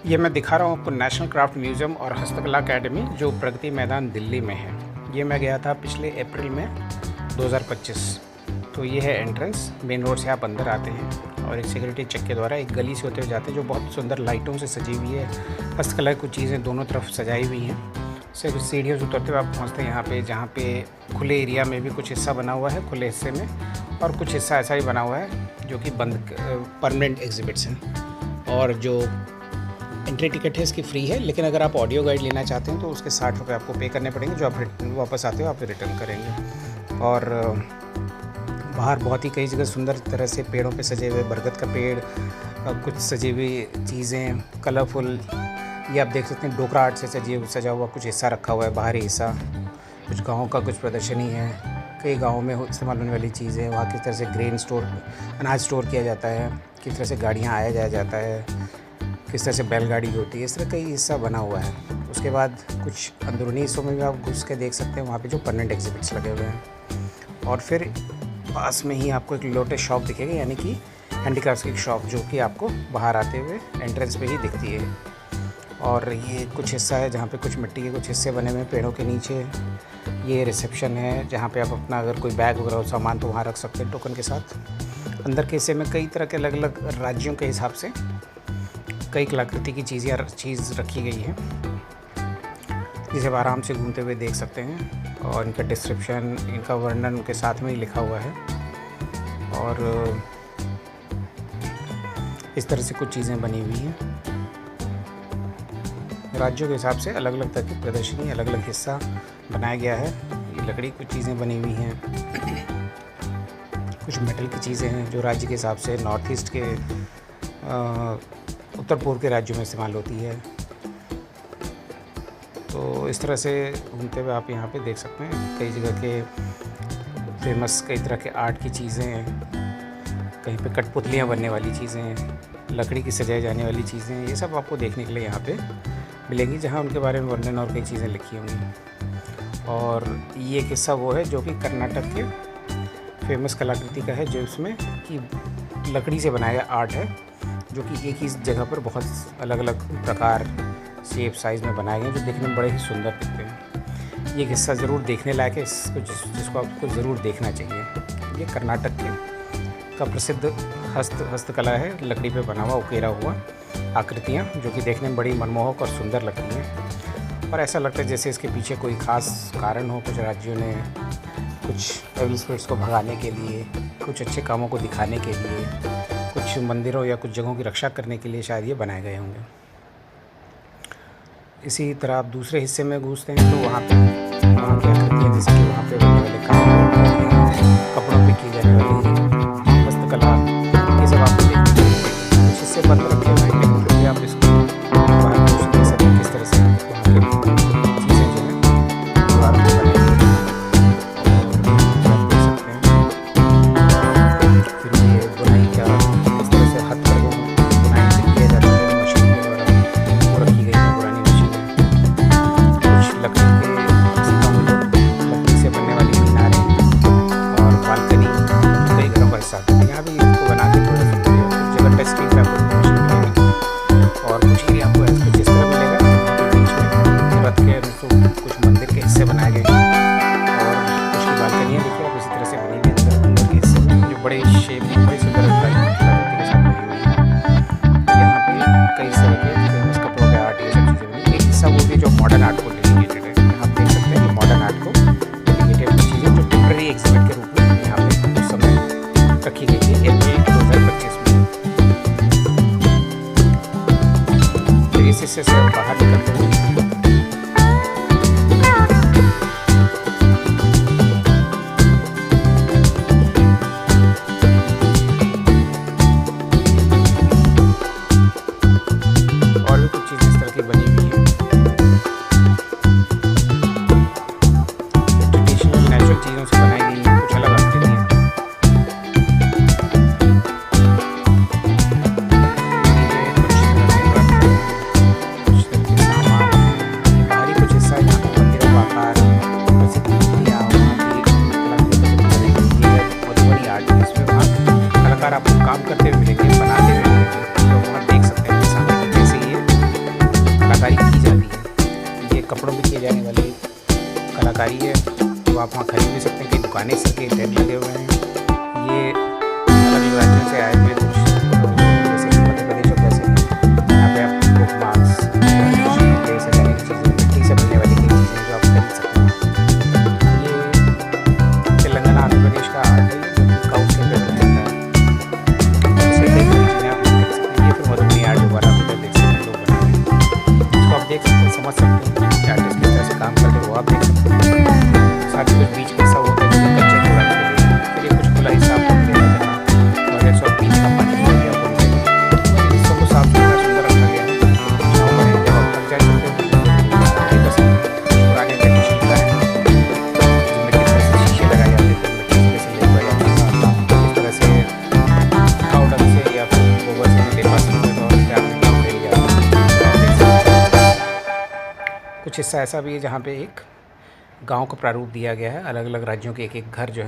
ये मैं दिखा रहा हूँ आपको नेशनल क्राफ्ट म्यूज़ियम और हस्तकला अकेडमी जो प्रगति मैदान दिल्ली में है। ये मैं गया था पिछले अप्रैल में 2025। तो ये है एंट्रेंस, मेन रोड से आप अंदर आते हैं और एक सिक्योरिटी चेक के द्वारा एक गली से होते हुए जाते हैं जो बहुत सुंदर लाइटों से सजी हुई है। हस्तकला की कुछ चीज़ें दोनों तरफ सजाई हुई हैं। सिर्फ सीढ़ियों से उतरते हुए आप पहुँचते हैं यहाँ पे, जहाँ पे खुले एरिया में भी कुछ हिस्सा बना हुआ है खुले हिस्से में, और कुछ हिस्सा ऐसा ही बना हुआ है जो कि बंद परमानेंट एग्जिबिट्स हैं। और जो एंट्री टिकट है इसकी फ्री है, लेकिन अगर आप ऑडियो गाइड लेना चाहते हैं तो उसके 60 रुपये आपको पे करने पड़ेंगे, जो आप वापस आते हो आप रिटर्न करेंगे। और बाहर बहुत ही कई जगह सुंदर तरह से पेड़ों पे सजे हुए बरगद का पेड़, कुछ सजी हुई चीज़ें कलरफुल, ये आप देख सकते हैं डोकरा आर्ट से सजा हुआ कुछ हिस्सा रखा हुआ है, बाहरी हिस्सा। कुछ गाँव का कुछ प्रदर्शनी है, कई गाँवों में इस्तेमाल होने वाली चीज़ें, वहाँ किस तरह से ग्रेन स्टोर अनाज स्टोर किया जाता है, किस तरह से गाड़ियाँ आया जाया जाता है, किस तरह से बैलगाड़ी होती है, इस तरह कई हिस्सा बना हुआ है। उसके बाद कुछ अंदरूनी हिस्सों में भी आप घुस के देख सकते हैं, वहाँ पे जो परमानेंट एग्जिबिट्स लगे हुए हैं। और फिर पास में ही आपको एक लोटस शॉप दिखेगी, यानी कि हैंडीक्राफ्ट्स की शॉप, जो कि आपको बाहर आते हुए एंट्रेंस पे ही दिखती है। और ये कुछ हिस्सा है जहाँ पे कुछ मिट्टी के कुछ हिस्से बने हुए हैं पेड़ों के नीचे। ये रिसेप्शन है जहाँ पे आप अपना अगर कोई बैग वगैरह हो सामान तो वहाँ रख सकते हैं टोकन के साथ। अंदर के हिस्से में कई तरह के अलग अलग राज्यों के हिसाब से कई कलाकृति की चीज़ रखी गई है, जिसे आप आराम से घूमते हुए देख सकते हैं। और इनका डिस्क्रिप्शन, इनका वर्णन उनके साथ में ही लिखा हुआ है। और इस तरह से कुछ चीज़ें बनी हुई हैं। राज्यों के हिसाब से अलग अलग तरह की प्रदर्शनी, अलग अलग हिस्सा बनाया गया है। ये लकड़ी की कुछ चीज़ें बनी हुई हैं, कुछ मेटल की चीज़ें हैं जो राज्य के हिसाब से नॉर्थ ईस्ट के उत्तर पूर्व के राज्यों में इस्तेमाल होती है। तो इस तरह से घूमते हुए आप यहाँ पे देख सकते हैं कई जगह के फेमस कई तरह के आर्ट की चीज़ें, कहीं पे कठपुतलियाँ बनने वाली चीज़ें, लकड़ी की सजाई जाने वाली चीज़ें, ये सब आपको देखने के लिए यहाँ पे मिलेंगी, जहाँ उनके बारे में वर्णन और कई चीज़ें लिखी होंगी। और ये किस्सा वो है जो कि कर्नाटक के फेमस कलाकृति का है, जो इसमें कि लकड़ी से बनाया गया आर्ट है, जो कि एक ही जगह पर बहुत अलग अलग प्रकार, शेप, साइज़ में बनाए गए हैं, जो देखने में बड़े ही सुंदर दिखते हैं। ये हिस्सा ज़रूर देखने लायक है, जिसको आपको ज़रूर देखना चाहिए। ये कर्नाटक का प्रसिद्ध हस्तकला है, लकड़ी पे बना हुआ उकेरा हुआ आकृतियाँ, जो कि देखने में बड़ी मनमोहक और सुंदर लगती हैं। और ऐसा लगता है जैसे इसके पीछे कोई ख़ास कारण हो, कुछ राज्यों ने कुछ एविल स्पिरिट्स को भगाने के लिए, कुछ अच्छे कामों को दिखाने के लिए, कुछ मंदिरों या कुछ जगहों की रक्षा करने के लिए शायद ये बनाए गए होंगे। इसी तरह आप दूसरे हिस्से में घुसते हैं तो वहाँ की आकृतियाँ, जैसे कि वहाँ पे बनने वाले कपड़ों पे की जाने वाली हस्तकला, ये सब आपको देखने को मिलेगी। कुछ हिस्से बंद रखे हुए हैं, लेकिन फिर भी आप इसको बाहर घुस देख सकते हैं किस तरह से वहाँ की चीज़ें जो हैं दीवार पर बनाई गई हैं। आप देख सकते हैं फिर ये बुनाई का इस तरह से हाथ पर बुनाई से किया जाता है, मशीन के द्वारा वो रखी गई है पुरानी मशीनें। कुछ लकड़ी से बनने वाली मीनारें और बालकनी, कई घरों का हिस्सा है। यहाँ भी इसको बना के थोड़ा सा कुछ जगह टच स्क्रीन पर आपको मशीन मिलेगी, और कुछ एरिया आपको ऐसे कुछ इस तरह मिलेगा, बीच में रथ के कुछ मंदिर के हिस्से बनाए गए हैं। और कुछ की बालकनियाँ देखिए आप इसी तरह से बनी हुई हैं अंदर के हिस्से में, जो बड़े शेप में बड़ी सुंदर कलाकृति के साथ बनी हुई है। यहाँ पे कई तरह के फेमस कपड़ों के आर्ट, ये सब चीज़ें बनी। एक हिस्सा वो भी जो मॉडर्न आर्ट को डेडिकेटेड है, यहाँ आप देख सकते हैं कि मॉडर्न आर्ट को डेडिकेटेड चीज़ें जो टेम्पररी एग्जिबिट के रूप में यहाँ पे उस समय रखी गई थी अप्रैल 2025 में। तो इस हिस्से से बाहर निकलते हैं। और भी कुछ चीज़ें इस तरह की बनी हुई हैं, ट्रेडिशनल नेचुरल चीज़ों से बनाई गई हैं, कुछ अलग आकृतियाँ। ये कुछ तरह के सामान कपड़ों में किए जाने वाली कलाकारी है, तो आप वहाँ खरीद भी सकते हैं। कई दुकानें इस तरह के टैग लगे हुए हैं। ये अलग अलग राज्यों से आए हुए कुछ जैसे कि मध्य प्रदेश और जैसे यहाँ पे आप बुक मार्क्स, कपड़े सजाने की चीज़ें, मिट्टी से बनने वाली कई चीज़ें जो आप खरीद सकते हैं। ये तेलंगाना आंध्र प्रदेश का आर्ट है जो कि काउ से बनाया जाता है। ऐसे कई चीज़ें आप खरीद सकते हैं। ये फिर मधुबनी आर्ट दोबारा आप इधर देख सकते हैं लोग बना रहे हैं। इसको आप देख सकते हैं, समझ सकते हैं कि आर्टिस्ट किस तरह से काम करते हैं वो आप देख सकते हैं। साथ ही कुछ बीच का हिस्सा होता है जो कि कच्चे कूड़ा के लिए, फिर ये कुछ खुला हिस्सा आप रखते हैं जहाँ टॉयलेट्स और पीने का पानी हो गया वो मिलेगा। हिस्सों को साफ सुथरा सुंदर रखा गया है। छाँव में जब आप थक जाए सकते हैं पुराने ट्रेडिशन का है जिनमें किस तरह से शीशे लगाए जाते थे, मिट्टी से कैसे लेपा जाता था, किस तरह से पाउडर से या फिर गोबर से लेपा सीखते थे और क्या काम ले जाता। कुछ हिस्सा ऐसा भी है जहाँ पे एक गांव का प्रारूप दिया गया है। अलग अलग राज्यों के एक एक घर जो है